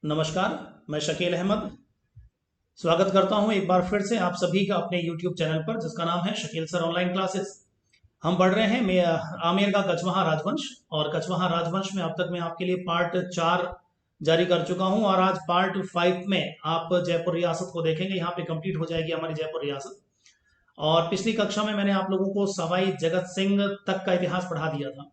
नमस्कार। मैं शकील अहमद स्वागत करता हूं एक बार फिर से आप सभी का अपने YouTube चैनल पर, जिसका नाम है शकील सर ऑनलाइन क्लासेस। हम पढ़ रहे हैं आमेर का कछवाहा राजवंश, और कछवाहा राजवंश में अब तक मैं आपके लिए पार्ट 4 जारी कर चुका हूं, और आज पार्ट 5 में आप जयपुर रियासत को देखेंगे। यहाँ पे कंप्लीट हो जाएगी हमारी जयपुर रियासत। और पिछली कक्षा में मैंने आप लोगों को सवाई जगत सिंह तक का इतिहास पढ़ा दिया था।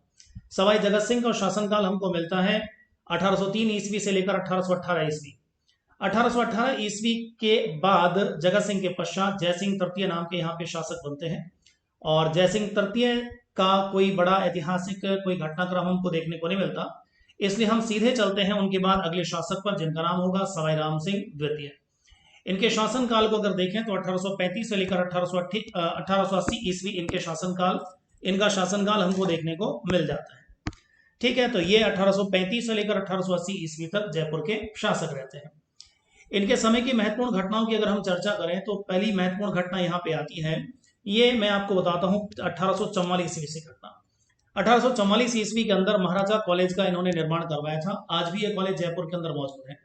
सवाई जगत सिंह का शासनकाल हमको मिलता है 1803 ईस्वी से लेकर 1818 ईस्वी। 1818 ईस्वी के बाद जगत सिंह के पश्चात जयसिंह तृतीय नाम के यहाँ पे शासक बनते हैं, और जयसिंह तृतीय का कोई बड़ा ऐतिहासिक कोई घटनाक्रम हमको देखने को नहीं मिलता, इसलिए हम सीधे चलते हैं उनके बाद अगले शासक पर, जिनका नाम होगा सवाई राम सिंह द्वितीय। इनके शासनकाल को अगर देखें तो 1835 से लेकर 1880 ईस्वी इनका शासनकाल हमको देखने को मिल जाता है। ठीक है, तो ये 1835 से लेकर 1880 ईस्वी तक जयपुर के शासक रहते हैं। इनके समय की महत्वपूर्ण घटनाओं की अगर हम चर्चा करें तो पहली महत्वपूर्ण घटना यहाँ पे आती है, ये मैं आपको बताता हूँ 1844 ईस्वी से घटना। 1844 ईस्वी के अंदर महाराजा कॉलेज का इन्होंने निर्माण करवाया था। आज भी ये कॉलेज जयपुर के अंदर मौजूद है।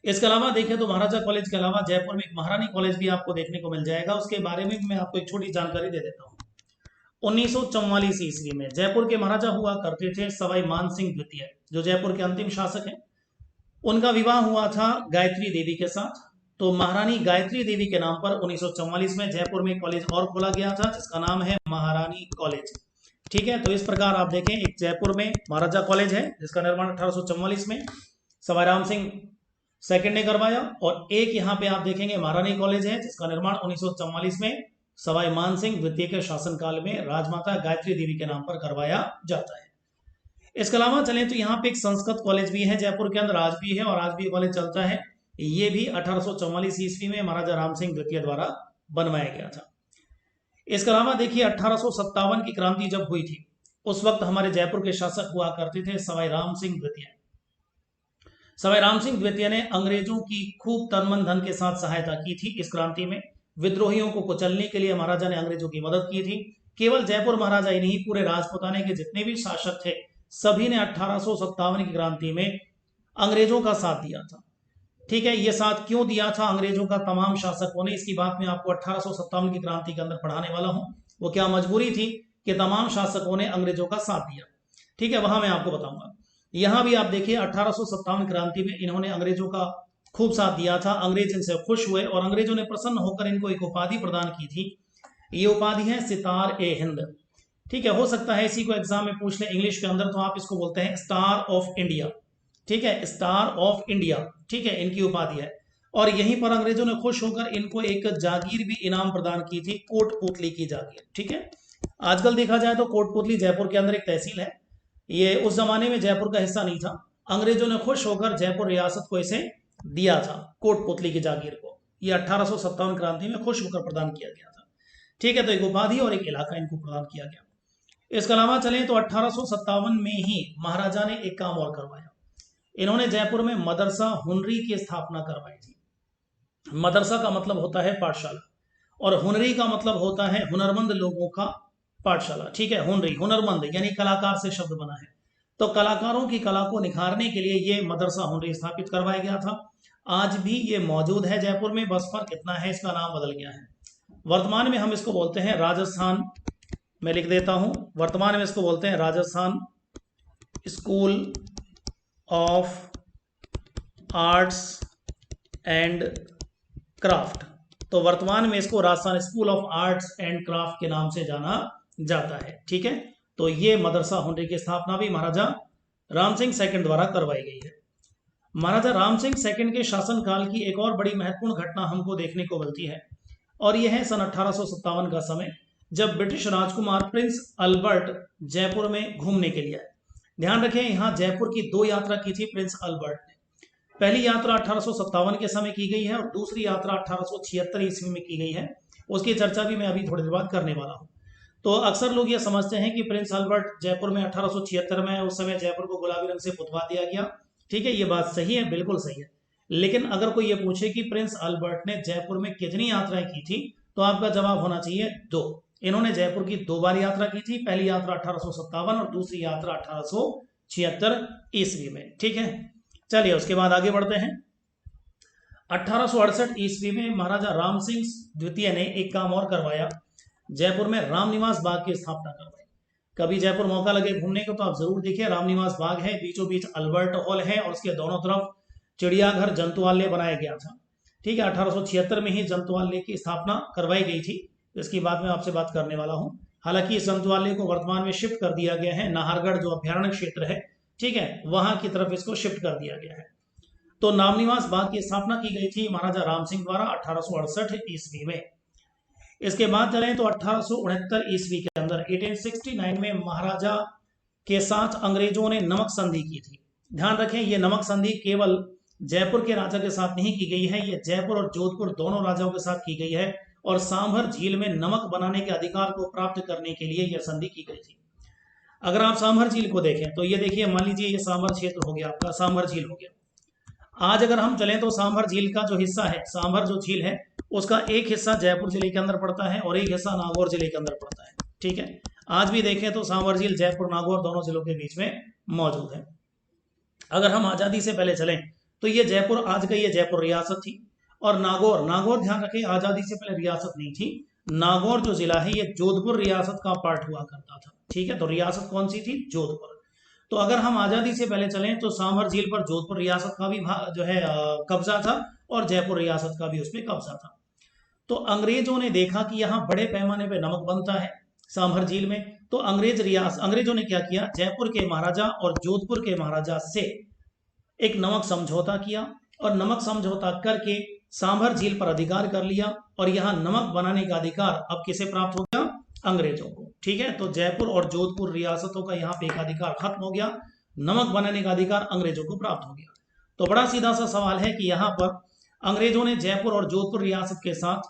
इसके अलावा देखें तो महाराजा कॉलेज के अलावा जयपुर में एक महारानी कॉलेज भी आपको देखने को मिल जाएगा। उसके बारे में मैं आपको एक छोटी जानकारी दे देता हूँ। 1944 ईस्वी में जयपुर के महाराजा हुआ करते थे सवाई मान सिंह द्वितीय, जो जयपुर के अंतिम शासक हैं। उनका विवाह हुआ था गायत्री देवी के साथ। तो महारानी गायत्री देवी के नाम पर 1944 में जयपुर में कॉलेज और खोला गया था, जिसका नाम है महारानी कॉलेज। ठीक है, तो इस प्रकार आप देखें, एक जयपुर में महाराजा कॉलेज है जिसका निर्माण 1844 में सवाई राम सिंह सेकंड ने करवाया, और एक यहाँ पे आप देखेंगे महारानी कॉलेज है जिसका निर्माण 1944 में सवाई मान सिंह द्वितीय के शासनकाल में राजमाता गायत्री देवी के नाम पर करवाया जाता है। इसके अलावा चलें तो यहाँ पे एक संस्कृत कॉलेज भी है जयपुर के अंदर, आज भी है, और आज भी कॉलेज चलता है। ये भी 1844 ईस्वी में महाराजा राम सिंह द्वितीय द्वारा बनवाया गया था। इसके अलावा देखिए 1857 की क्रांति जब हुई थी, उस वक्त हमारे जयपुर के शासक हुआ करते थे सवाई राम सिंह द्वितीय। सवाई राम सिंह द्वितीय ने अंग्रेजों की खूब तन मन धन के साथ सहायता की थी इस क्रांति में। विद्रोहियों को कुचलने के लिए महाराजा ने अंग्रेजों की मदद की थी। केवल जयपुर महाराजा ही नहीं, पूरे राजपुताने के जितने भी शासक थे सभी ने 1857 की क्रांति में अंग्रेजों का साथ दिया था। ठीक है, ये साथ क्यों दिया था अंग्रेजों का तमाम शासकों ने, इसकी बात मैं आपको 1857 की क्रांति के अंदर पढ़ाने वाला हूं। वो क्या मजबूरी थी कि तमाम शासकों ने अंग्रेजों का साथ दिया। ठीक है, वहां मैं आपको बताऊंगा। यहां भी आप देखिए 1857 क्रांति में इन्होंने अंग्रेजों का खूब साथ दिया था। अंग्रेज इनसे खुश हुए और अंग्रेजों ने प्रसन्न होकर इनको एक उपाधि प्रदान की थी। ये उपाधि है सितार ए हिंद। ठीक है, हो सकता है इसी को एग्जाम में पूछ ले इंग्लिश के अंदर, तो आप इसको बोलते हैं स्टार ऑफ इंडिया। ठीक है, स्टार ऑफ इंडिया, ठीक है, इनकी उपाधि है। और यहीं पर अंग्रेजों ने खुश होकर इनको एक जागीर भी इनाम प्रदान की थी, कोटपुतली की जागीर। ठीक है, आजकल देखा जाए तो कोटपुतली जयपुर के अंदर एक तहसील है। ये उस जमाने में जयपुर का हिस्सा नहीं था। अंग्रेजों ने खुश होकर जयपुर रियासत को इसे दिया था, कोटपुतली की जागीर को। ये 1857 क्रांति में खुश होकर प्रदान किया गया था। ठीक है, तो एक उपाधि और एक इलाका इनको प्रदान किया गया। इसके अलावा चलें तो 1857 में ही महाराजा ने एक काम और करवाया। इन्होंने जयपुर में मदरसा हुनरी की स्थापना करवाई थी। मदरसा का मतलब होता है पाठशाला, और हुनरी का मतलब होता है हुनरमंद लोगों का पाठशाला। ठीक है, हुनरी हुनरमंद यानी कलाकार से शब्द बना है। तो कलाकारों की कला को निखारने के लिए ये मदरसा हुनरी स्थापित करवाया गया था। आज भी ये मौजूद है जयपुर में, बस फर्क इतना है इसका नाम बदल गया है। वर्तमान में हम इसको बोलते हैं राजस्थान, मैं लिख देता हूं, वर्तमान में इसको बोलते हैं Rajasthan school of arts and craft. तो वर्तमान में इसको Rajasthan school of arts and craft के नाम से जाना जाता है। ठीक है, तो ये मदरसा हुनरी की स्थापना भी महाराजा राम सिंह सेकंड द्वारा करवाई गई है। महाराजा राम सिंह सेकंड के शासनकाल की एक और बड़ी महत्वपूर्ण घटना हमको देखने को मिलती है, और यह है सन 1857 का समय, जब ब्रिटिश राजकुमार प्रिंस अल्बर्ट जयपुर में घूमने के लिए आए। ध्यान रखें, यहां जयपुर की 2 यात्रा की थी प्रिंस अल्बर्ट ने। पहली यात्रा 1857 के समय की गई है, और दूसरी यात्रा 1876 ईस्वी में की गई है। उसकी चर्चा भी मैं अभी थोड़ी देर बाद करने वाला हूं। तो अक्सर लोग ये समझते हैं कि प्रिंस अल्बर्ट जयपुर में 1876 में, उस समय जयपुर को गुलाबी रंग से पुतवा दिया गया। ठीक है, ये बात सही है, बिल्कुल सही है। लेकिन अगर कोई ये पूछे कि प्रिंस अल्बर्ट ने जयपुर में कितनी यात्राएं की थी, तो आपका जवाब होना चाहिए 2। इन्होंने जयपुर की 2 बार यात्रा की थी। पहली यात्रा 1857 और दूसरी यात्रा 1876 ईस्वी में। ठीक है, चलिए उसके बाद आगे बढ़ते हैं। 1868 ईस्वी में महाराजा राम सिंह द्वितीय ने एक काम और करवाया, जयपुर में रामनिवास बाग की स्थापना करवाई। कभी जयपुर मौका लगे घूमने को तो आप जरूर देखिए, रामनिवास बाग है, बीचों बीच अल्बर्ट हॉल है और उसके दोनों तरफ चिड़ियाघर जंतुआलय बनाया गया था। ठीक है, 1876 में ही जंतुआलय की स्थापना करवाई गई थी, इसकी बात मैं आपसे बात करने वाला हूँ। हालांकि इस जंतुआलय को वर्तमान में शिफ्ट कर दिया गया है, नाहरगढ़ जो अभ्यारण्य क्षेत्र है, ठीक है, वहां की तरफ इसको शिफ्ट कर दिया गया है। तो रामनिवास बाग की स्थापना की गई थी महाराजा राम सिंह द्वारा 1868 ईस्वी में। इसके बाद चलें तो 1869 ईस्वी के अंदर 1869 में महाराजा के साथ अंग्रेजों ने नमक संधि की थी। ध्यान रखें, यह नमक संधि केवल जयपुर के राजा के साथ नहीं की गई है, यह जयपुर और जोधपुर दोनों राजाओं के साथ की गई है और सांभर झील में नमक बनाने के अधिकार को प्राप्त करने के लिए यह संधि की गई थी। अगर आप सांभर झील को देखें तो ये देखिए, मान लीजिए ये सांभर क्षेत्र हो गया, आपका सांभर झील हो गया। आज अगर हम चलें तो सांभर झील का जो हिस्सा है, सांभर जो झील है, उसका एक हिस्सा जयपुर जिले के अंदर पड़ता है और एक हिस्सा नागौर जिले के अंदर पड़ता है। ठीक है, आज भी देखें तो सांभर झील जयपुर नागौर दोनों जिलों के बीच में मौजूद है। अगर हम आजादी से पहले चलें तो ये जयपुर, आज का ये जयपुर रियासत थी और नागौर, नागौर ध्यान रखें आजादी से पहले रियासत नहीं थी, नागौर जो जिला है ये जोधपुर रियासत का पार्ट हुआ करता था। ठीक है, तो रियासत कौन सी थी? जोधपुर। तो अगर हम आजादी से पहले चलें तो सांभर झील पर जोधपुर रियासत का भी जो है कब्जा था और जयपुर रियासत का भी उसमें कब्जा था। तो अंग्रेजों ने देखा कि यहाँ बड़े पैमाने पे नमक बनता है सांभर झील में, तो अंग्रेजों ने क्या किया, जयपुर के महाराजा और जोधपुर के महाराजा से एक नमक समझौता किया और नमक समझौता करके सांभर झील पर अधिकार कर लिया और यहाँ नमक बनाने का अधिकार अब किसे प्राप्त हो गया? अंग्रेजों को। ठीक है, तो जयपुर और जोधपुर रियासतों का यहाँ पे एक अधिकार खत्म हो गया, नमक बनाने का अधिकार अंग्रेजों को प्राप्त हो गया। तो बड़ा सीधा सा सवाल है कि यहाँ पर अंग्रेजों ने जयपुर और जोधपुर रियासत के साथ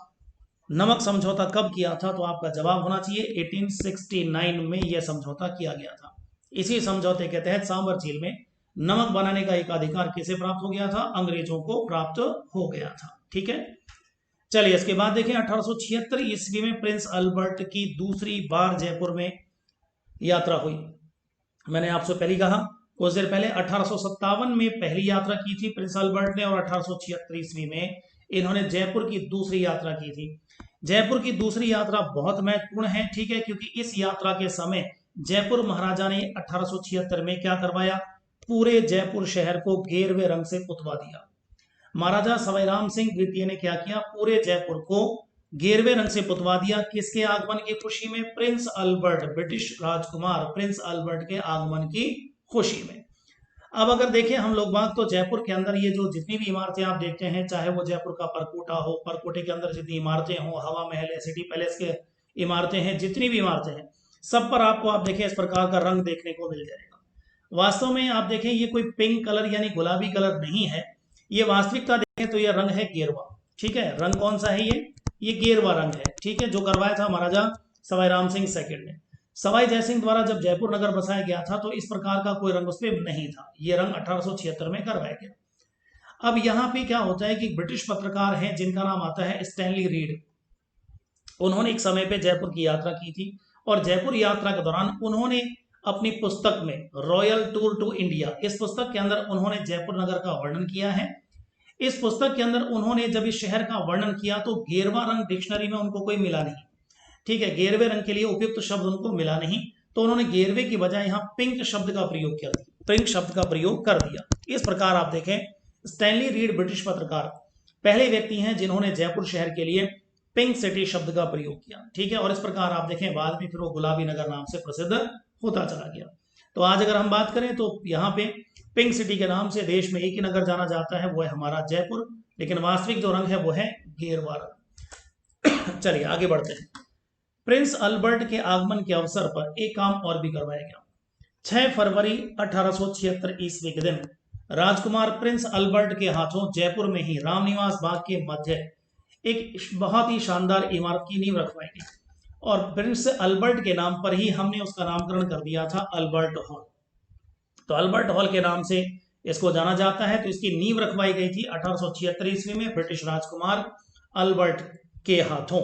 नमक समझौता कब किया था? तो आपका जवाब होना चाहिए 1869 में यह समझौता किया गया था। इसी समझौते के तहत सांभर झील में नमक बनाने का एक अधिकार किसे प्राप्त हो गया था? अंग्रेजों को प्राप्त हो गया था। ठीक है, चलिए इसके बाद देखें 1876 ईस्वी में प्रिंस अल्बर्ट की दूसरी बार जयपुर में यात्रा हुई। मैंने आपसे पहले कहा कुछ देर पहले 1857 में पहली यात्रा की थी प्रिंस अल्बर्ट ने और 1876 ईस्वी में इन्होंने जयपुर की दूसरी यात्रा की थी। जयपुर की दूसरी यात्रा बहुत महत्वपूर्ण है, ठीक है, क्योंकि इस यात्रा के समय जयपुर महाराजा ने 1876 में क्या करवाया? पूरे जयपुर शहर को गेरवे रंग से पुतवा दिया। महाराजा सवाईराम सिंह द्वितीय ने क्या किया? पूरे जयपुर को गेरवे रंग से पुतवा दिया। किसके आगमन की खुशी में? प्रिंस अल्बर्ट, ब्रिटिश राजकुमार प्रिंस अल्बर्ट के आगमन की खुशी में। अब अगर देखें हम लोग बात, तो जयपुर के अंदर ये जो जितनी भी इमारतें आप देखते हैं, चाहे वो जयपुर का परकोटा हो, परकोटे के अंदर जितनी इमारतें हो, हवा महल है, सिटी पैलेस के इमारतें हैं, जितनी भी इमारतें हैं, सब पर आपको आप देखें इस प्रकार का रंग देखने को मिल जाएगा। वास्तव में आप देखें ये कोई पिंक कलर यानी गुलाबी कलर नहीं है, ये वास्तविकता देखें तो ये रंग है गेरवा। ठीक है, रंग कौन सा है? ये गेरवा रंग है। ठीक है, जो करवाया था महाराजा सवाईराम सिंह सेकंड ने। सवाई जयसिंह द्वारा जब जयपुर नगर बसाया गया था तो इस प्रकार का कोई रंग उस पर नहीं था, ये रंग 1876 में करवाया गया। अब यहाँ पे क्या होता है कि ब्रिटिश पत्रकार हैं जिनका नाम आता है स्टैनली रीड, उन्होंने एक समय पे जयपुर की यात्रा की थी और जयपुर यात्रा के दौरान उन्होंने अपनी पुस्तक में रॉयल टूर टू इंडिया, इस पुस्तक के अंदर उन्होंने जयपुर नगर का वर्णन किया है। इस पुस्तक के अंदर उन्होंने जब इस शहर का वर्णन किया तो गेरवा रंग डिक्शनरी में उनको कोई मिला नहीं। ठीक है, गेरवे रंग के लिए उपयुक्त शब्द उनको मिला नहीं, तो उन्होंने गेरवे की बजाय यहाँ पिंक शब्द का प्रयोग किया, पिंक शब्द का प्रयोग कर दिया। इस प्रकार आप देखें स्टैनली रीड ब्रिटिश पत्रकार पहले व्यक्ति हैं जिन्होंने जयपुर शहर के लिए पिंक सिटी शब्द का प्रयोग किया। ठीक है, और इस प्रकार आप देखें बाद में फिर वो गुलाबी नगर नाम से प्रसिद्ध होता चला गया। तो आज अगर हम बात करें तो यहाँ पे पिंक सिटी के नाम से देश में एक ही नगर जाना जाता है, वो है हमारा जयपुर, लेकिन वास्तविक जो रंग है वो है गेरवा रंग। चलिए आगे बढ़ते हैं। प्रिंस अल्बर्ट के आगमन के अवसर पर एक काम और भी करवाया गया। 6 फरवरी 1876 ईस्वी के दिन राजकुमार प्रिंस अल्बर्ट के हाथों जयपुर में ही रामनिवास बाग के मध्य एक बहुत ही शानदार इमारत की नींव रखवाई गई और प्रिंस अल्बर्ट के नाम पर ही हमने उसका नामकरण कर दिया था अल्बर्ट हॉल। तो अल्बर्ट हॉल के नाम से इसको जाना जाता है। तो इसकी नींव रखवाई गई थी 1876 ईस्वी में ब्रिटिश राजकुमार अल्बर्ट के हाथों,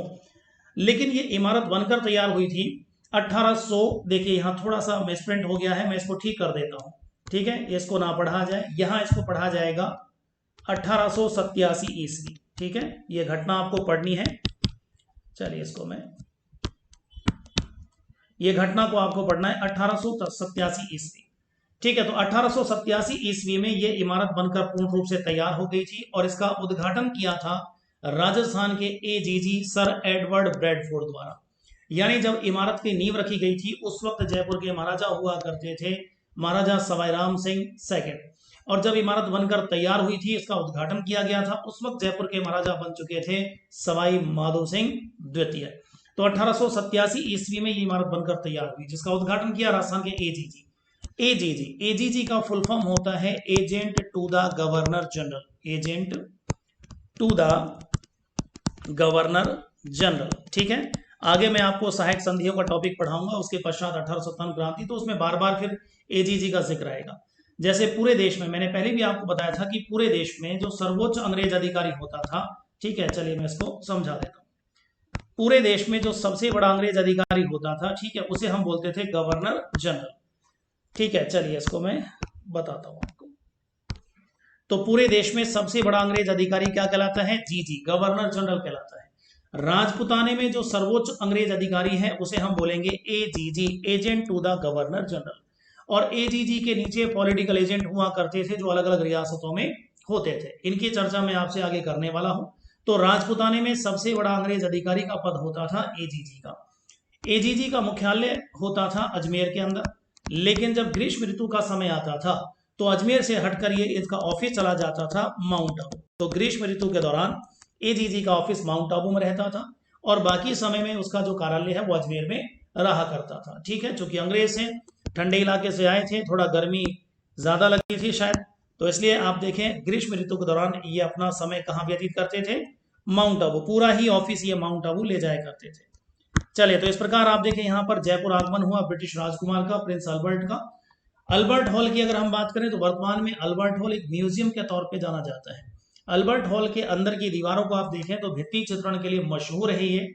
लेकिन ये इमारत बनकर तैयार हुई थी 1800। देखिए यहाँ थोड़ा सा मिसप्रिंट हो गया है, मैं इसको ठीक कर देता हूँ। ठीक है, इसको ना पढ़ा जाए, यहां इसको पढ़ा जाएगा 1887 ईस्वी। ठीक है, ये घटना आपको पढ़नी है। चलिए इसको मैं, ये घटना को आपको पढ़ना है 1887 ईस्वी। ठीक है, तो 1887 ईस्वी में ये इमारत बनकर पूर्ण रूप से तैयार हो गई थी और इसका उद्घाटन किया था राजस्थान के एजीजी सर एडवर्ड ब्रैडफोर्ड द्वारा। यानी जब इमारत की नींव रखी गई थी उस वक्त जयपुर के महाराजा हुआ करते थे महाराजा सवाई राम सिंह सेकंड, और जब इमारत बनकर तैयार हुई थी, इसका उद्घाटन किया गया था, उस वक्त जयपुर के महाराजा बन चुके थे सवाई माधो सिंह द्वितीय। तो 1887 ईस्वी में ये इमारत बनकर तैयार हुई, जिसका उद्घाटन किया राजस्थान के एजीजी। एजीजी का फुल फॉर्म होता है agent to the governor general, agent to the governor general. ठीक है, आगे मैं आपको सहायक संधियों का टॉपिक पढ़ाऊंगा, उसके पश्चात 1857 क्रांति, तो उसमें बार बार फिर एजीजी का जिक्र आएगा। जैसे पूरे देश में, मैंने पहले भी आपको बताया था कि पूरे देश में जो सर्वोच्च अंग्रेज अधिकारी होता था, ठीक है, चलिए मैं इसको समझा देता हूँ। पूरे देश में जो सबसे बड़ा अंग्रेज अधिकारी होता था, ठीक है, उसे हम बोलते थे गवर्नर जनरल। ठीक है, चलिए इसको मैं बताता हूं आपको। तो पूरे देश में सबसे बड़ा अंग्रेज अधिकारी क्या कहलाता है? जीजी, गवर्नर जनरल कहलाता है। राजपुताने में जो सर्वोच्च अंग्रेज अधिकारी है उसे हम बोलेंगे AGG, agent to the governor general. और एजीजी के नीचे पॉलिटिकल एजेंट हुआ करते थे जो अलग अलग रियासतों में होते थे। इनकी चर्चा मैं आपसे आगे करने वाला हूं। तो राजपुताने में सबसे बड़ा अंग्रेज अधिकारी का पद होता था एजीजी का। एजीजी का मुख्यालय होता था अजमेर के अंदर, लेकिन जब ग्रीष्म ऋतु का समय आता था तो अजमेर से हटकर ये इसका ऑफिस चला जाता था माउंट आबू। तो ग्रीष्म ऋतु के दौरान एजीजी का ऑफिस माउंट आबू में रहता था और बाकी समय में उसका जो कार्यालय है वो अजमेर में रहा करता था। ठीक है, चूंकि अंग्रेज से ठंडे इलाके से आए थे, थोड़ा गर्मी ज्यादा लगी थी शायद, तो इसलिए आप देखें ग्रीष्म ऋतु के दौरान ये अपना समय कहाँ व्यतीत करते थे? माउंट आबू। पूरा ही ऑफिस ये माउंट आबू ले जाया करते थे। चलिए, तो इस प्रकार आप देखें यहाँ पर जयपुर आगमन हुआ ब्रिटिश राजकुमार का, प्रिंस अल्बर्ट का। अल्बर्ट हॉल की अगर हम बात करें तो वर्तमान में अल्बर्ट हॉल एक म्यूजियम के तौर पे जाना जाता है। अल्बर्ट हॉल के अंदर की दीवारों को आप देखें तो भित्ति चित्रण के लिए मशहूर है ये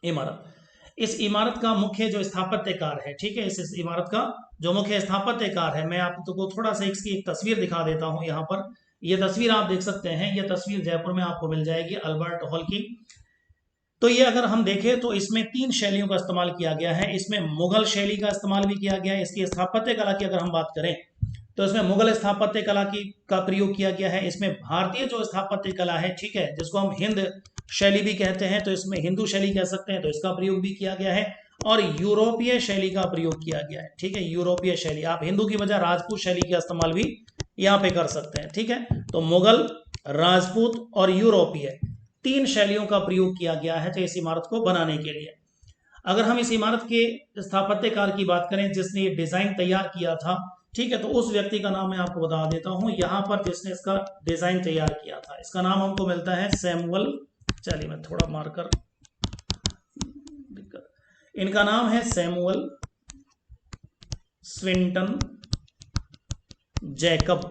इमारत। इस इमारत का मुख्य जो स्थापत्यकार है, ठीक है, इस इमारत का जो मुख्य स्थापत्यकार है, मैं आपको थोड़ा सा इसकी एक तस्वीर दिखा देता हूं। यहाँ पर ये तस्वीर आप देख सकते हैं, ये तस्वीर जयपुर में आपको मिल जाएगी अल्बर्ट हॉल की। तो ये अगर हम देखें तो इसमें 3 शैलियों का इस्तेमाल किया गया है। इसमें मुगल शैली का इस्तेमाल भी किया गया है। इसकी स्थापत्य कला की अगर हम बात करें तो इसमें मुगल स्थापत्य कला का प्रयोग किया गया है। इसमें भारतीय जो स्थापत्य कला है, ठीक है, जिसको हम हिंद शैली भी कहते हैं, तो इसमें हिंदू शैली कह सकते हैं, तो इसका प्रयोग भी किया गया है। और यूरोपीय शैली का प्रयोग किया गया है। ठीक है, यूरोपीय शैली, आप हिंदू की बजाय राजपूत शैली का इस्तेमाल भी यहाँ पे कर सकते हैं। ठीक है, तो मुगल, राजपूत और यूरोपीय 3 शैलियों का प्रयोग किया गया है तो इस इमारत को बनाने के लिए। अगर हम इस इमारत के स्थापत्यकार की बात करें जिसने ये डिजाइन तैयार किया था, ठीक है, तो उस व्यक्ति का नाम मैं आपको बता देता हूं यहाँ पर, जिसने इसका डिजाइन तैयार किया था। इसका नाम हमको मिलता है सैमुअल, चलिए मैं थोड़ा मार्कर, इनका नाम है सैमुअल स्विंटन जैकब।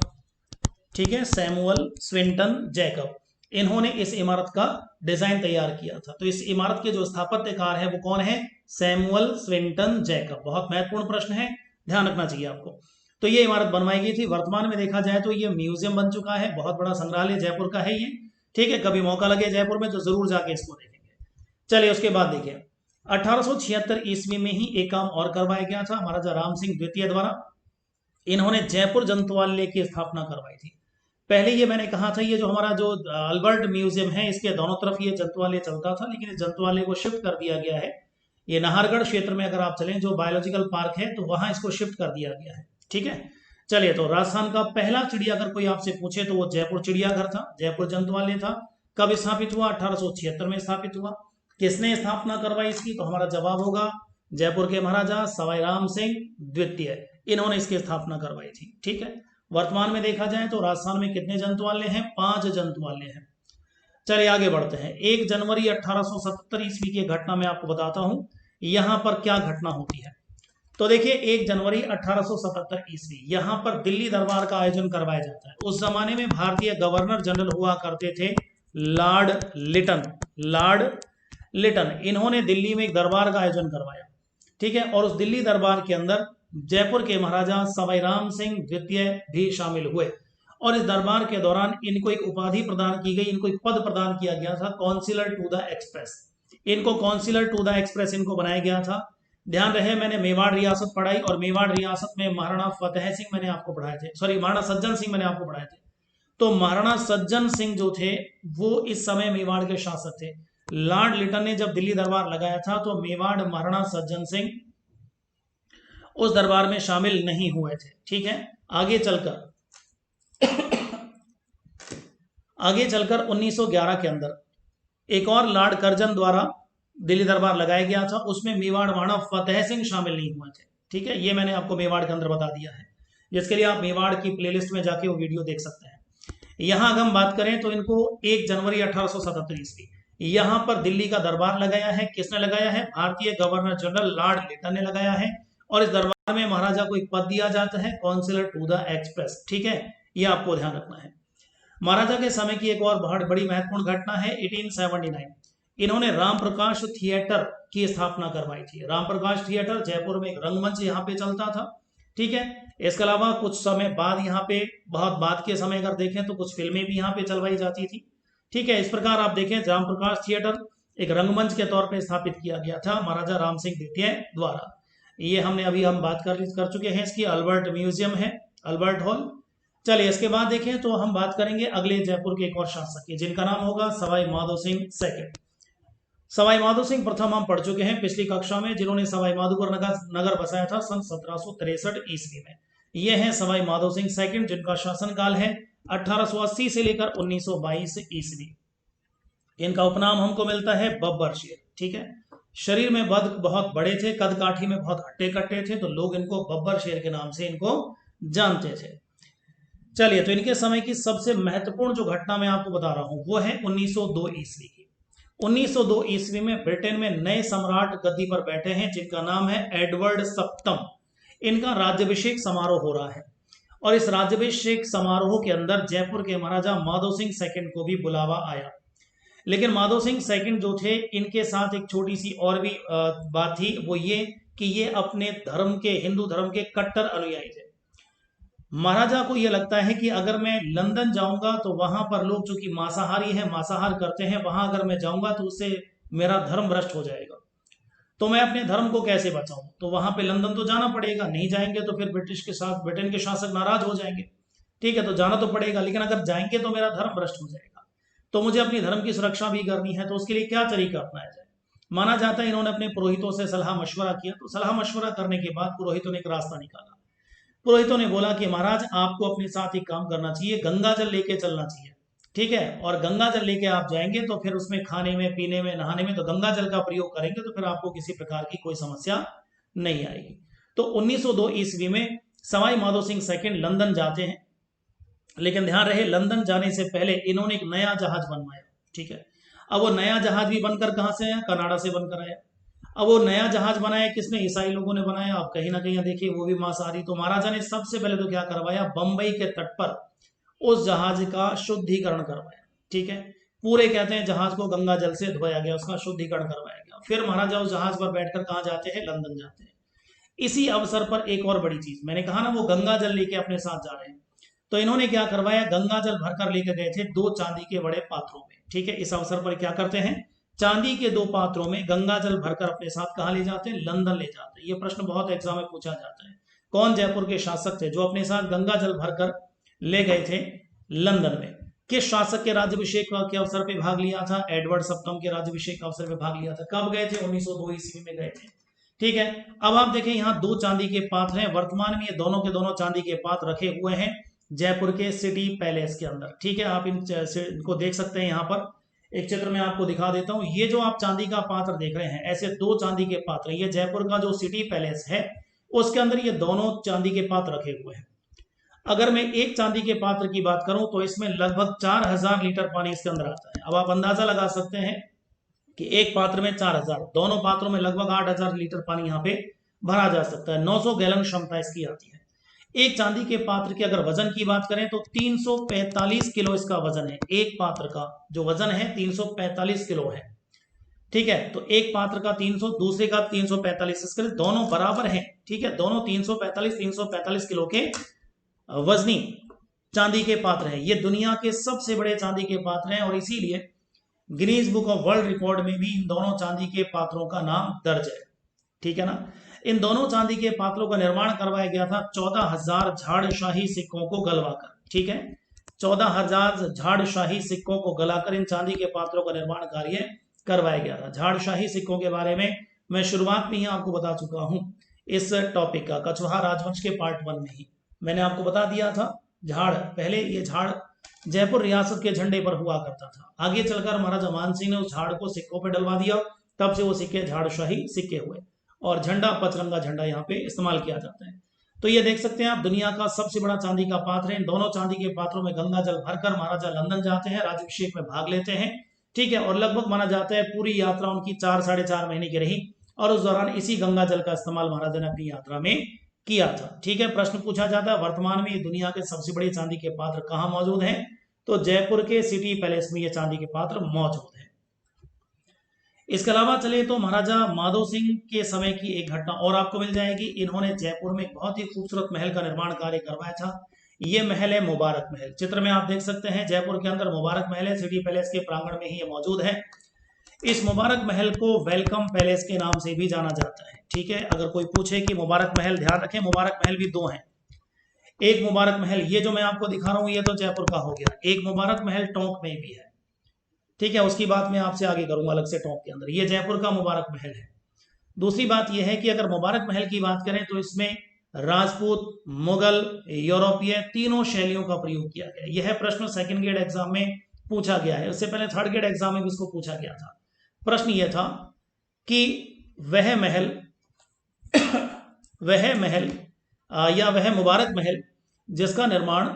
ठीक है, सैमुअल स्विंटन जैकब, इन्होंने इस इमारत का डिजाइन तैयार किया था। तो इस इमारत के जो स्थापत्यकार है वो कौन है? Samuel Swinton Jacob. बहुत महत्वपूर्ण प्रश्न है, ध्यान रखना चाहिए आपको। तो ये इमारत बनवाई गई थी। वर्तमान में देखा जाए तो ये म्यूजियम बन चुका है, बहुत बड़ा संग्रहालय जयपुर का है ये। ठीक है, कभी मौका लगे जयपुर में तो जरूर जाके इसको देखेंगे। चलिए उसके बाद देखिए 1876 ईस्वी में ही एक काम और करवाया गया था महाराजा राम सिंह द्वितीय द्वारा। इन्होंने जयपुर जंतुआलय की स्थापना करवाई थी। पहले ये मैंने कहा था, ये जो हमारा जो अल्बर्ट म्यूजियम है इसके दोनों तरफ ये जंतुआलय चलता था, लेकिन इस जंतुआलय को शिफ्ट कर दिया गया है। ये नाहरगढ़ क्षेत्र में अगर आप चलें जो बायोलॉजिकल पार्क है तो वहां इसको शिफ्ट कर दिया गया है। ठीक है, चलिए, तो राजस्थान का पहला चिड़िया अगर कोई आपसे पूछे तो वो जयपुर चिड़ियाघर था, जयपुर जंतुआलय था। कब स्थापित हुआ? 1876 में स्थापित हुआ। किसने स्थापना करवाई इसकी? तो हमारा जवाब होगा जयपुर के महाराजा सवाई राम सिंह द्वितीय, इन्होंने इसकी स्थापना करवाई थी। ठीक है, वर्तमान में देखा जाए तो राजस्थान में कितने जंतुआलय हैं? 5 जंतुआलय हैं। चलिए आगे बढ़ते हैं। 1 जनवरी 1877 ईस्वी की घटना मैं आपको बताता हूं, यहां पर क्या घटना होती है। तो देखिए 1 जनवरी 1877 ईस्वी यहां पर दिल्ली दरबार का आयोजन करवाया जाता है। उस जमाने में भारतीय गवर्नर जनरल हुआ करते थे लॉर्ड लिटन। लॉर्ड लिटन, इन्होंने दिल्ली में एक दरबार का आयोजन करवाया। ठीक है, और उस दिल्ली दरबार के अंदर जयपुर के महाराजा सवाई राम सिंह द्वितीय भी शामिल हुए और इस दरबार के दौरान इनको एक उपाधि प्रदान की गई, इनको एक पद प्रदान किया गया था, काउंसिलर टू द एक्सप्रेस। इनको काउंसिलर टू द एक्सप्रेस इनको बनाया गया था। ध्यान रहे मैंने मेवाड़ रियासत पढ़ाई और मेवाड़ रियासत में महाराणा फतेह सिंह मैंने आपको पढ़ाए थे, सॉरी महाराणा सज्जन सिंह मैंने आपको पढ़ाए थे। तो महाराणा सज्जन सिंह जो थे वो इस समय मेवाड़ के शासक थे। लॉर्ड लिटन ने जब दिल्ली दरबार लगाया था तो मेवाड़ महाराणा सज्जन सिंह उस दरबार में शामिल नहीं हुए थे। ठीक है, आगे चलकर 1911 के अंदर एक और लॉर्ड कर्जन द्वारा दिल्ली दरबार लगाया गया था, उसमें मेवाड़ महाराणा फतेह सिंह शामिल नहीं हुए थे। ठीक है, ये मैंने आपको मेवाड़ के अंदर बता दिया है, जिसके लिए आप मेवाड़ की प्लेलिस्ट में जाके वो वीडियो देख सकते हैं। यहां अगर हम बात करें तो इनको 1 जनवरी 1877 ईस्वी यहां पर दिल्ली का दरबार लगाया है। किसने लगाया है? भारतीय गवर्नर जनरल लॉर्ड लिटन ने लगाया है। और इस दरबार में महाराजा को एक पद दिया जाता है, काउंसिलर टू द एक्सप्रेस। ठीक है, यह आपको ध्यान रखना है। महाराजा के समय की एक और बहुत बड़ी महत्वपूर्ण घटना है 1879। इन्होंने राम प्रकाश थिएटर की स्थापना करवाई थी। राम प्रकाश थिएटर जयपुर में एक रंगमंच यहाँ पे चलता था। ठीक है, इसके अलावा कुछ समय बाद यहाँ पे, बहुत बाद के समय अगर देखें तो कुछ फिल्में भी यहाँ पे चलवाई जाती थी। ठीक है, इस प्रकार आप देखें राम प्रकाश थिएटर एक रंगमंच के तौर पे स्थापित किया गया था महाराजा राम सिंह द्वितीय द्वारा। ये हम बात कर चुके हैं इसकी। अल्बर्ट म्यूजियम है, अल्बर्ट हॉल। चलिए इसके बाद देखें तो हम बात करेंगे अगले जयपुर के एक और शासक की, जिनका नाम होगा सवाई माधो सिंह सेकंड। सवाई माधो सिंह प्रथम हम पढ़ चुके हैं पिछली कक्षा में, जिन्होंने सवाई माधोपुर नगर बसाया था सन 1763 ईस्वी में। ये हैं सवाई माधो सिंह सेकंड, जिनका शासनकाल है 1880 से लेकर 1922 ईस्वी। इनका उपनाम हमको मिलता है बब्बर शेर। ठीक है, शरीर में बद बहुत बड़े थे, कद काठी में बहुत हट्टे कट्टे थे, तो लोग इनको बब्बर शेर के नाम से इनको जानते थे। चलिए, तो इनके समय की सबसे महत्वपूर्ण जो घटना मैं आपको बता रहा हूं वो है 1902 ईस्वी की। 1902 ईस्वी में ब्रिटेन में नए सम्राट गद्दी पर बैठे हैं, जिनका नाम है एडवर्ड सप्तम। इनका राज्याभिषेक समारोह हो रहा है और इस राज्याभिषेक समारोह के अंदर जयपुर के महाराजा माधो सिंह सेकंड को भी बुलावा आया। लेकिन माधो सिंह सेकंड जो थे, इनके साथ एक छोटी सी और भी बात थी, वो ये कि ये अपने धर्म के, हिंदू धर्म के कट्टर अनुयायी थे। महाराजा को यह लगता है कि अगर मैं लंदन जाऊंगा तो वहां पर लोग जो कि मांसाहारी हैं, मांसाहार करते हैं, वहां अगर मैं जाऊंगा तो उससे मेरा धर्म भ्रष्ट हो जाएगा। तो मैं अपने धर्म को कैसे बचाऊं? तो वहां पे लंदन तो जाना पड़ेगा, नहीं जाएंगे तो फिर ब्रिटेन के शासक नाराज हो जाएंगे। ठीक है, तो जाना तो पड़ेगा, लेकिन अगर जाएंगे तो मेरा धर्म भ्रष्ट हो जाएगा। तो मुझे अपनी धर्म की सुरक्षा भी करनी है, तो उसके लिए क्या तरीका अपनाया जाए? माना जाता है इन्होंने अपने पुरोहितों से सलाह मशवरा किया। तो सलाह मशवरा करने के बाद पुरोहितों ने एक रास्ता निकाला। पुरोहितों ने बोला कि महाराज, आपको अपने साथ एक काम करना चाहिए, गंगा जल लेके चलना चाहिए। ठीक है, और गंगा जल लेके आप जाएंगे तो फिर उसमें खाने में, पीने में, नहाने में तो गंगा जल का प्रयोग करेंगे, तो फिर आपको किसी प्रकार की कोई समस्या नहीं आएगी। तो 1902 ईस्वी में सवाई माधो सिंह सेकंड लंदन जाते हैं। लेकिन ध्यान रहे, लंदन जाने से पहले इन्होंने एक नया जहाज बनवाया। ठीक है, अब वो नया जहाज भी बनकर कहां से आया? कनाडा से बनकर आया। अब वो नया जहाज बनाया किसने? ईसाई लोगों ने बनाया। आप कहीं ना कहीं देखिए वो भी मांसाहारी। तो महाराजा ने सबसे पहले तो क्या करवाया? बंबई के तट पर उस जहाज का शुद्धिकरण करवाया। ठीक है, पूरे कहते हैं जहाज को गंगा जल से धोया गया, उसका शुद्धिकरण करवाया गया। फिर महाराजा उस जहाज पर बैठकर कहाँ जाते हैं? लंदन जाते हैं। इसी अवसर पर एक और बड़ी चीज, मैंने कहा ना वो गंगा जल लेके अपने साथ जा रहे हैं, तो इन्होंने क्या करवाया? गंगा जल भरकर लेकर गए थे 2 चांदी के बड़े पात्रों में। ठीक है, इस अवसर पर क्या करते हैं? चांदी के 2 पात्रों में गंगा जल भरकर अपने साथ कहां ले जाते हैं? लंदन ले जाते हैं। यह प्रश्न बहुत एग्जाम में पूछा जाता है, कौन जयपुर के शासक थे जो अपने साथ गंगा जल भरकर ले गए थे लंदन में? किस शासक के राज्याभिषेक के अवसर पे भाग लिया था? एडवर्ड सप्तम के राज्याभिषेक के अवसर पे भाग लिया था। कब गए थे? 1902 ईस्वी में गए थे। ठीक है, अब आप देखें यहाँ 2 चांदी के पात्र हैं। वर्तमान में ये दोनों के दोनों चांदी के पात्र रखे हुए हैं जयपुर के सिटी पैलेस के अंदर। ठीक है, आप इनको देख सकते हैं। यहाँ पर एक चित्र में आपको दिखा देता हूं। ये जो आप चांदी का पात्र देख रहे हैं, ऐसे 2 चांदी के पात्र, ये जयपुर का जो सिटी पैलेस है उसके अंदर ये दोनों चांदी के पात्र रखे हुए हैं। अगर मैं एक चांदी के पात्र की बात करूं तो इसमें लगभग 4000 लीटर पानी इसके अंदर आता है। अब आप अंदाजा लगा सकते हैं कि एक पात्र में 4000, दोनों पात्रों में लगभग 8000 लीटर पानी यहाँ पे भरा जा सकता है। 900 गैलन क्षमता इसकी आती है। एक चांदी के पात्र के अगर वजन की बात करें तो 345 किलो इसका वजन है। एक पात्र का जो वजन है 345 किलो है। ठीक है, तो एक पात्र का 300, दूसरे का 345, इसके लिए दोनों बराबर हैं। ठीक है, दोनों 345 किलो के वजनी चांदी के पात्र हैं। ये दुनिया के सबसे बड़े चांदी के पात्र हैं और इसीलिए Guinness book of world record में भी इन दोनों चांदी के पात्रों का नाम दर्ज है। ठीक है ना। इन दोनों चांदी के पात्रों का निर्माण करवाया गया था 14,000 झाड़शाही सिक्कों को गलवाकर। ठीक है, 14,000 झाड़शाही सिक्कों को गलाकर इन चांदी के पात्रों का निर्माण कार्य करवाया गया था। झाड़शाही सिक्कों के बारे में मैं शुरुआत में ही आपको बता चुका हूं इस टॉपिक का, कछवाहा राजवंश के पार्ट 1 में ही मैंने आपको बता दिया था। झाड़, पहले ये झाड़ जयपुर रियासत के झंडे पर हुआ करता था। आगे चलकर महाराजा मान सिंह ने उस झाड़ को सिक्कों पर डलवा दिया, तब से वो सिक्के झाड़शाही सिक्के हुए और झंडा पचरंगा झंडा यहाँ पे इस्तेमाल किया जाता है। तो ये देख सकते हैं आप, दुनिया का सबसे बड़ा चांदी का पात्र है। इन दोनों चांदी के पात्रों में गंगा जल भरकर महाराजा लंदन जाते हैं, राज्याभिषेक में भाग लेते हैं। ठीक है, और लगभग माना जाता है पूरी यात्रा उनकी 4-4.5 महीने की रही और उस दौरान इसी गंगा जल का इस्तेमाल महाराजा ने अपनी यात्रा में किया था। ठीक है, प्रश्न पूछा जाता है वर्तमान में दुनिया के सबसे बड़े चांदी के पात्र कहाँ मौजूद हैं? तो जयपुर के सिटी पैलेस में ये चांदी के पात्र मौजूद हैं। इसके अलावा चलिए तो महाराजा माधो सिंह के समय की एक घटना और आपको मिल जाएगी। इन्होंने जयपुर में एक बहुत ही खूबसूरत महल का निर्माण कार्य करवाया था। ये महल है मुबारक महल। चित्र में आप देख सकते हैं जयपुर के अंदर मुबारक महल है, सिटी पैलेस के प्रांगण में ही ये मौजूद है। इस मुबारक महल को वेलकम पैलेस के नाम से भी जाना जाता है। ठीक है, अगर कोई पूछे कि मुबारक महल, ध्यान रखें मुबारक महल भी 2 हैं। एक मुबारक महल ये जो मैं आपको दिखा रहा हूं ये तो जयपुर का हो गया, एक मुबारक महल टोंक में भी है। ठीक है, उसकी बात मैं आपसे आगे करूंगा अलग से टोंक के अंदर। ये जयपुर का मुबारक महल है। दूसरी बात यह है कि अगर मुबारक महल की बात करें तो इसमें राजपूत, मुगल, यूरोपीय तीनों शैलियों का प्रयोग किया गया। यह प्रश्न सेकंड ग्रेड एग्जाम में पूछा गया है, उससे पहले थर्ड ग्रेड एग्जाम में भी इसको पूछा गया था। प्रश्न यह था कि वह महल या वह मुबारक महल जिसका निर्माण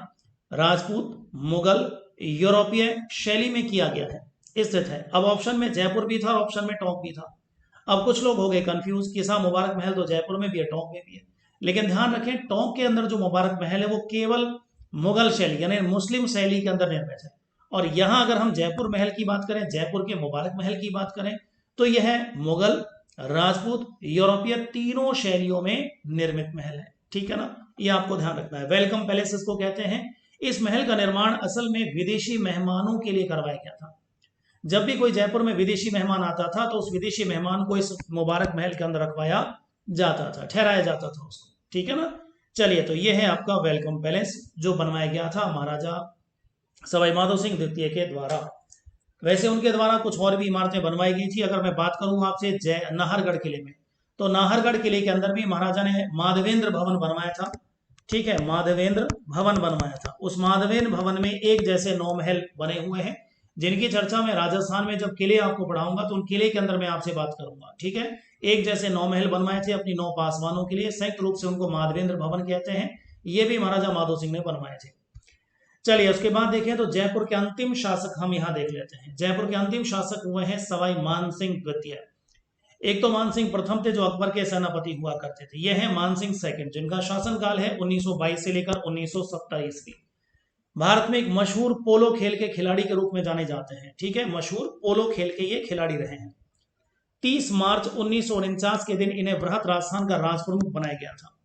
राजपूत, मुगल, यूरोपीय शैली में किया गया है स्थित है। अब ऑप्शन में जयपुर भी था और ऑप्शन में टोंक भी था। अब कुछ लोग हो गए कंफ्यूज कि साहब मुबारक महल तो जयपुर में भी है, टोंक में भी है। लेकिन ध्यान रखें टोंक के अंदर जो मुबारक महल है वो केवल मुगल शैली यानी मुस्लिम शैली के अंदर निर्मित है। और यहां अगर हम जयपुर महल की बात करें, जयपुर के मुबारक महल की बात करें तो यह मुगल, राजपूत, यूरोपीय तीनों शैलियों में निर्मित महल है। ठीक है ना, ये आपको ध्यान रखना है। वेलकम पैलेस इसको कहते हैं। इस महल का निर्माण असल में विदेशी मेहमानों के लिए करवाया गया था। जब भी कोई जयपुर में विदेशी मेहमान आता था तो उस विदेशी मेहमान को इस मुबारक महल के अंदर रखवाया जाता था, ठहराया जाता था उसको। ठीक है ना। चलिए, तो ये है आपका वेलकम पैलेस जो बनवाया गया था महाराजा सवाई माधो सिंह द्वितीय के द्वारा। वैसे उनके द्वारा कुछ और भी इमारतें बनवाई गई थी। अगर मैं बात करूं आपसे नाहरगढ़ किले में, तो नाहरगढ़ किले के अंदर भी महाराजा ने माधवेंद्र भवन बनवाया था। ठीक है, माधवेंद्र भवन बनवाया था। उस माधवेंद्र भवन में एक जैसे 9 महल बने हुए हैं जिनकी चर्चा मैं राजस्थान में जब किले आपको पढ़ाऊंगा तो उन किले के अंदर मैं आपसे बात करूंगा। ठीक है, एक जैसे 9 महल बनवाए थे अपनी 9 पासवानों के लिए, संयुक्त रूप से उनको माधवेंद्र भवन कहते हैं। ये भी महाराजा माधो सिंह ने बनवाए थे। चलिए, उसके बाद देखें तो जयपुर के अंतिम शासक हम यहाँ देख लेते हैं। जयपुर के अंतिम शासक हुए हैं सवाई मानसिंह द्वितीय। एक तो मानसिंह प्रथम थे जो अकबर के सेनापति हुआ करते थे। यह है मानसिंह सेकंड जिनका शासनकाल है 1922 से लेकर 1970 ईस्वी। भारत में एक मशहूर पोलो खेल के खिलाड़ी के रूप में जाने जाते हैं। ठीक है, मशहूर पोलो खेल के ये खिलाड़ी रहे हैं। 30 मार्च 1949 के दिन इन्हें बृहत राजस्थान का राजप्रमुख बनाया गया था।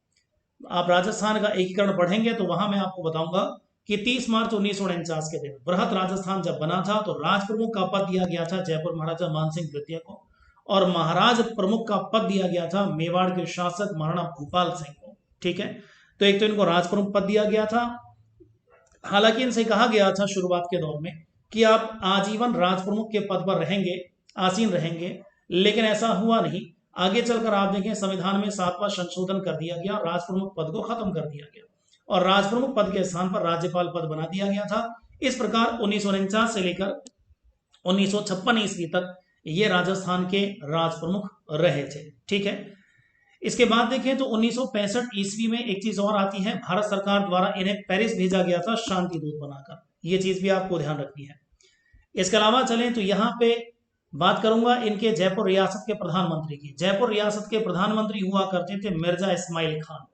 आप राजस्थान का एकीकरण पढ़ेंगे तो वहां मैं आपको बताऊंगा कि 30 मार्च 1949 के दिन बृहत राजस्थान जब बना था तो राजप्रमुख का पद दिया गया था जयपुर महाराजा मानसिंह द्वितीय को और महाराज प्रमुख का पद दिया गया था मेवाड़ के शासक महाराणा भूपाल सिंह को। ठीक है, तो एक तो इनको राजप्रमुख पद दिया गया था। हालांकि इनसे कहा गया था शुरुआत के दौर में कि आप आजीवन राजप्रमुख के पद पर रहेंगे, आसीन रहेंगे, लेकिन ऐसा हुआ नहीं। आगे चलकर आप देखें संविधान में 7वां संशोधन कर दिया गया, राजप्रमुख पद को खत्म कर दिया गया और राजप्रमुख पद के स्थान पर राज्यपाल पद बना दिया गया था। इस प्रकार 1949 से लेकर 1956 ईस्वी तक ये राजस्थान के राजप्रमुख रहे थे। ठीक है, इसके बाद देखें तो 1965 ईस्वी में एक चीज और आती है, भारत सरकार द्वारा इन्हें पेरिस भेजा गया था शांति दूत बनाकर। ये चीज भी आपको ध्यान रखनी है। इसके अलावा चलें तो यहाँ पे बात करूंगा इनके जयपुर रियासत के प्रधानमंत्री की। जयपुर रियासत के प्रधानमंत्री हुआ करते थे मिर्जा इस्माइल खान।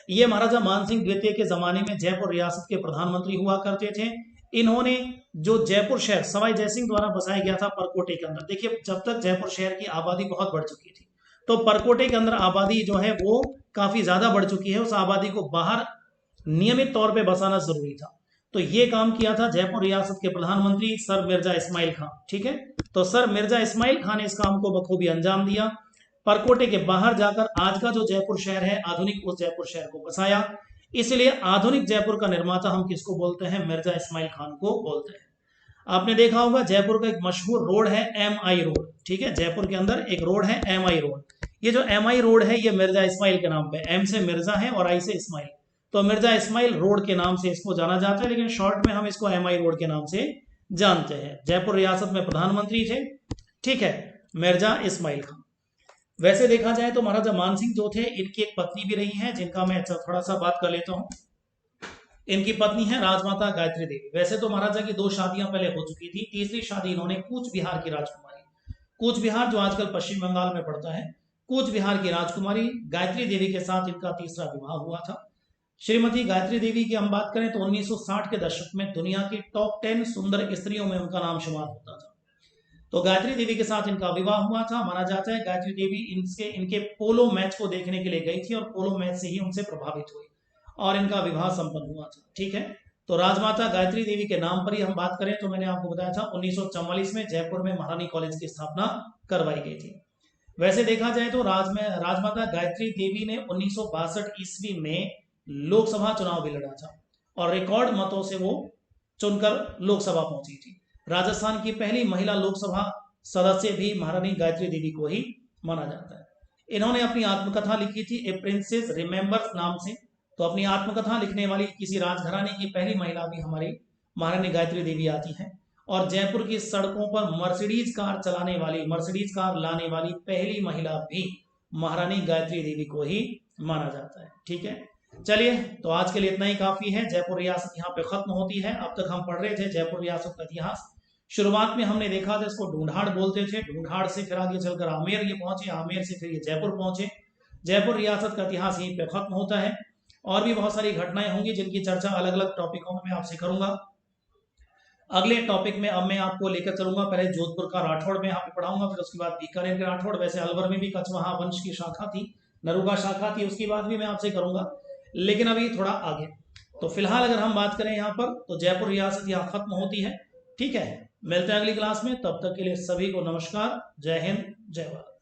ये महाराजा मानसिंह द्वितीय के जमाने में जयपुर रियासत के प्रधानमंत्री हुआ करते थे। इन्होंने जो जयपुर शहर सवाई जयसिंह द्वारा बसाया गया था परकोटे के अंदर, देखिए जब तक जयपुर शहर की आबादी बहुत बढ़ चुकी थी, तो परकोटे के अंदर आबादी जो है वो काफी ज्यादा बढ़ चुकी है, उस आबादी को बाहर नियमित तौर पे बसाना जरूरी था। तो ये काम किया था जयपुर रियासत के प्रधानमंत्री सर मिर्जा इस्माइल खान, ठीक है। तो सर मिर्जा इस्माइल खान ने इस काम को बखूबी अंजाम दिया। परकोटे के बाहर जाकर आज का जो जयपुर शहर है आधुनिक, उस जयपुर शहर को बसाया। इसलिए आधुनिक जयपुर का निर्माता हम किसको बोलते हैं? मिर्जा इस्माइल खान को बोलते हैं। आपने देखा होगा जयपुर का एक मशहूर रोड है MI रोड, ठीक है। जयपुर के अंदर एक रोड है MI रोड। ये जो MI रोड है ये मिर्जा इस्माइल के नाम पे, M से मिर्जा है और I से इस्माइल, तो मिर्जा इस्माइल रोड के नाम से इसको जाना जाता है, लेकिन शॉर्ट में हम इसको MI रोड के नाम से जानते हैं। जयपुर रियासत में प्रधानमंत्री थे, ठीक है, मिर्जा इस्माइल खान। वैसे देखा जाए तो महाराजा मानसिंह जो थे इनकी एक पत्नी भी रही है, जिनका मैं थोड़ा सा बात कर लेता हूँ। इनकी पत्नी है राजमाता गायत्री देवी। वैसे तो महाराजा की 2 शादियां पहले हो चुकी थी, तीसरी शादी इन्होंने कूच बिहार की राजकुमारी, कूच बिहार जो आजकल पश्चिम बंगाल में पड़ता है, कूच बिहार की राजकुमारी गायत्री देवी के साथ इनका तीसरा विवाह हुआ था। श्रीमती गायत्री देवी की हम बात करें तो 1960 के दशक में दुनिया की टॉप 10 सुंदर स्त्रियों में उनका नाम शुमार होता था। तो गायत्री देवी के साथ इनका विवाह हुआ था। माना जाता है गायत्री देवी इनके पोलो मैच को देखने के लिए गई थी और पोलो मैच से ही उनसे प्रभावित हुई और इनका विवाह संपन्न हुआ था, ठीक है। तो राजमाता गायत्री देवी के नाम पर ही हम बात करें तो मैंने आपको बताया था 1944 में जयपुर में महारानी कॉलेज की स्थापना करवाई गई थी। वैसे देखा जाए तो राजमाता गायत्री देवी ने 1962 ईस्वी में लोकसभा चुनाव भी लड़ा था और रिकॉर्ड मतों से वो चुनकर लोकसभा पहुंची थी। राजस्थान की पहली महिला लोकसभा सदस्य भी महारानी गायत्री देवी को ही माना जाता है। इन्होंने अपनी आत्मकथा लिखी थी ए प्रिंसेस रिमेंबर्स नाम से। तो अपनी आत्मकथा लिखने वाली किसी राजघराने की पहली महिला भी हमारी महारानी गायत्री देवी आती हैं और जयपुर की सड़कों पर मर्सिडीज कार चलाने वाली, मर्सिडीज कार लाने वाली पहली महिला भी महारानी गायत्री देवी को ही माना जाता है, ठीक है। चलिए, तो आज के लिए इतना ही काफी है। जयपुर रियासत यहाँ पे खत्म होती है। अब तक हम पढ़ रहे थे जयपुर रियासत का इतिहास। शुरुआत में हमने देखा था इसको ढूंढाड़ बोलते थे, ढूंढाड़ से फिर आगे चलकर आमेर ये पहुंचे, आमेर से फिर ये जयपुर पहुंचे। जयपुर रियासत का इतिहास यहीं पे खत्म होता है। और भी बहुत सारी घटनाएं होंगी जिनकी चर्चा अलग अलग टॉपिकों में मैं आपसे करूंगा। अगले टॉपिक में अब मैं आपको लेकर चलूंगा, पहले जोधपुर का राठौड़ में यहाँ पे पढ़ाऊंगा, फिर उसके बाद बीकानेर के राठौड़। वैसे अलवर में भी कछवाहा वंश की शाखा थी, नरुगा शाखा थी, उसकी बात भी मैं आपसे करूंगा, लेकिन अभी थोड़ा आगे। तो फिलहाल अगर हम बात करें यहाँ पर तो जयपुर रियासत यहाँ खत्म होती है, ठीक है। मिलते हैं अगली क्लास में, तब तक के लिए सभी को नमस्कार, जय हिंद, जय भारत।